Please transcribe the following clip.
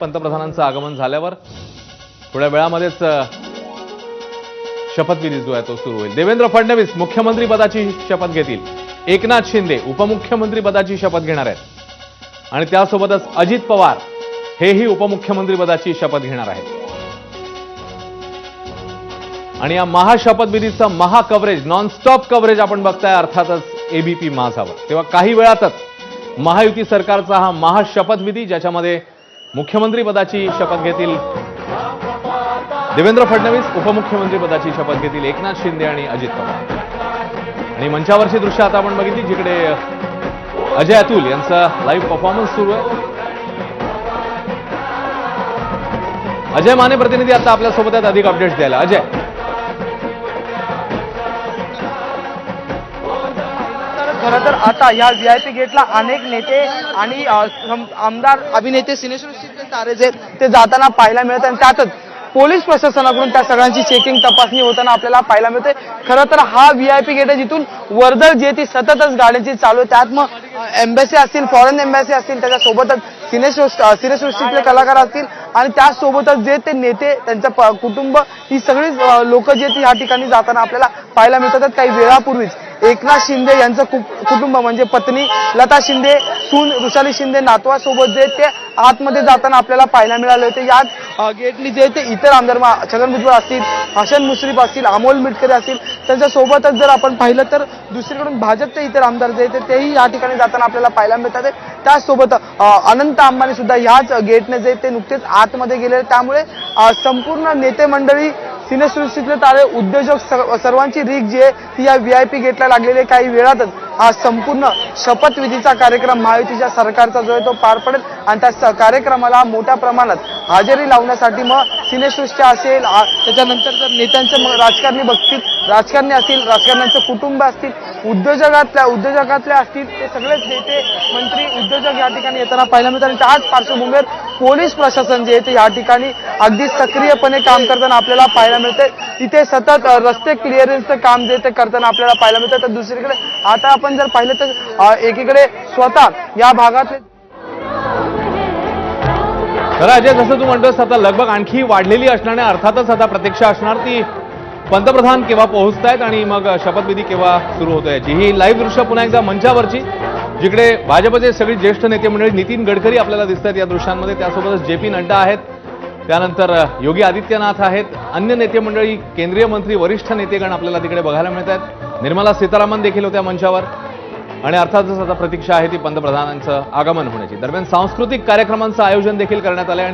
पंतप्रधानांचं आगमन झाल्यावर थोड्या वेळामध्येच शपथविधी जो आहे तो सुरू होईल। देवेंद्र फडणवीस मुख्यमंत्री पदाची शपथ घेतील, एकनाथ शिंदे उपमुख्यमंत्री पदाची शपथ घेणार आहेत आणि त्यासोबतच अजित पवार हेही उपमुख्यमंत्री पदाची शपथ घेणार आहेत। आणि या महाशपथविधीचं महाकव्हरेज नॉनस्टॉप कव्हरेज आपण बघताय अर्थातच एबीपी माझावर। तेव्हा काही वेळातच महायुती सरकारचा हा महाशपथविधी ज्याच्यामध्ये मुख्यमंत्री पदाची शपथ घेतील देवेंद्र फडणवीस, उपमुख्यमंत्री पदाची शपथ घेतील एकनाथ शिंदे आणि अजित पवार। आणि मंचावरची दृश्य आता आपण बघितली जिकडे अजय अतुल यांचा लाईव्ह परफॉर्मन्स सुरू आहे। अजय माने प्रतिनिधी आता आपल्या सोबत आहेत अधिक अपडेट्स द्यायला। अजय, खरं तर आता या व्हीआयपी गेटला अनेक नेते आणि आमदार अभिनेते सिनेसृष्टीतले तारे जे ते जाताना पाहायला मिळत आणि त्यातच पोलीस प्रशासनाकडून त्या सगळ्यांची चेकिंग तपासणी होताना आपल्याला पाहायला मिळते। खरं तर हा व्हीआयपी गेट आहे जिथून वर्दळ जी ती सततच गाड्यांची चालू आहे। त्यात मग एम्बॅसी असतील, फॉरेन एम्बॅसी असतील, त्याच्यासोबतच सिनेसृष्टीतले कलाकार असतील आणि त्यासोबतच जे ते नेते त्यांचं कुटुंब ही सगळी लोक जे ती या ठिकाणी जाताना आपल्याला पाहायला मिळतात। काही वेळापूर्वीच एकनाथ शिंदे यांचं कुटुंब म्हणजे पत्नी लता शिंदे, सून वृषाली शिंदे, नातवासोबत जे ते आतमध्ये जाताना आपल्याला पाहायला मिळाले होते। यात गेटनी जे ते इतर आमदार छगन भुजबळ असतील, हसन मुश्रीफ असतील, अमोल मिटकरी असतील, त्यांच्यासोबतच जर आपण पाहिलं तर दुसरीकडून भाजपचे इतर आमदार जे तेही या ठिकाणी जाताना आपल्याला पाहायला मिळतात। त्याचसोबत अनंत अंबानी सुद्धा ह्याच गेटने जे ते नुकतेच आतमध्ये गेले। त्यामुळे संपूर्ण नेते मंडळी, सिनेसृष्टीतले तारे, उद्योजक सर्वांची रीक जी आहे ती या व्हीआयपी गेटला लागलेली। काही वेळातच हा संपूर्ण शपथविधीचा कार्यक्रम महायुतीच्या सरकारचा जो आहे तो पार पडेल आणि त्या कार्यक्रमाला मोठ्या प्रमाणात हजेरी लावण्यासाठी मग सिनेसृष्टी असेल, त्याच्यानंतर जर नेत्यांचे राजकारणी बघतील, राजकारणी असतील, राजकारण्यांचे कुटुंब असतील, उद्योजकातले असतील, ते सगळेच नेते मंत्री उद्योजक या ठिकाणी येताना पाहायला मिळतात। आणि त्याच पार्श्वभूमीवर पोलीस प्रशासन जे आहे ते या ठिकाणी अगदी सक्रियपणे काम करताना आपल्याला पाहायला मिळते। तिथे सतत रस्ते क्लिअरन्सचं काम जे ते करताना आपल्याला पाहायला मिळतं। तर दुसरीकडे आता आपण जर पाहिलं तर एकीकडे स्वतः या भागातले खरं अजय जसं तू म्हणतोस आता लगबग आणखी वाढलेली असणार आणि अर्थातच आता प्रतीक्षा असणार ती पंतप्रधान केव्हा पोहोचतायत आणि मग शपथविधी केव्हा सुरू होतोय। ही लाईव्ह दृश्य पुन्हा एकदा मंचावरची जिकडे भाजपचे सगळी ज्येष्ठ नेते मंडळी, नितीन गडकरी आपल्याला दिसत आहेत या दृश्यांमध्ये, त्यासोबतच JP नड्डा आहेत, त्यानंतर योगी आदित्यनाथ आहेत, अन्य नेते मंडळी, केंद्रीय मंत्री, वरिष्ठ नेतेगण आपल्याला तिकडे बघायला मिळत आहेत। निर्मला सीतारामन देखील होत्या मंचावर आणि अर्थातच आता प्रतीक्षा आहे ती पंतप्रधानांचं आगमन होण्याची। दरम्यान सांस्कृतिक कार्यक्रमांचं आयोजन देखील करण्यात आलंय।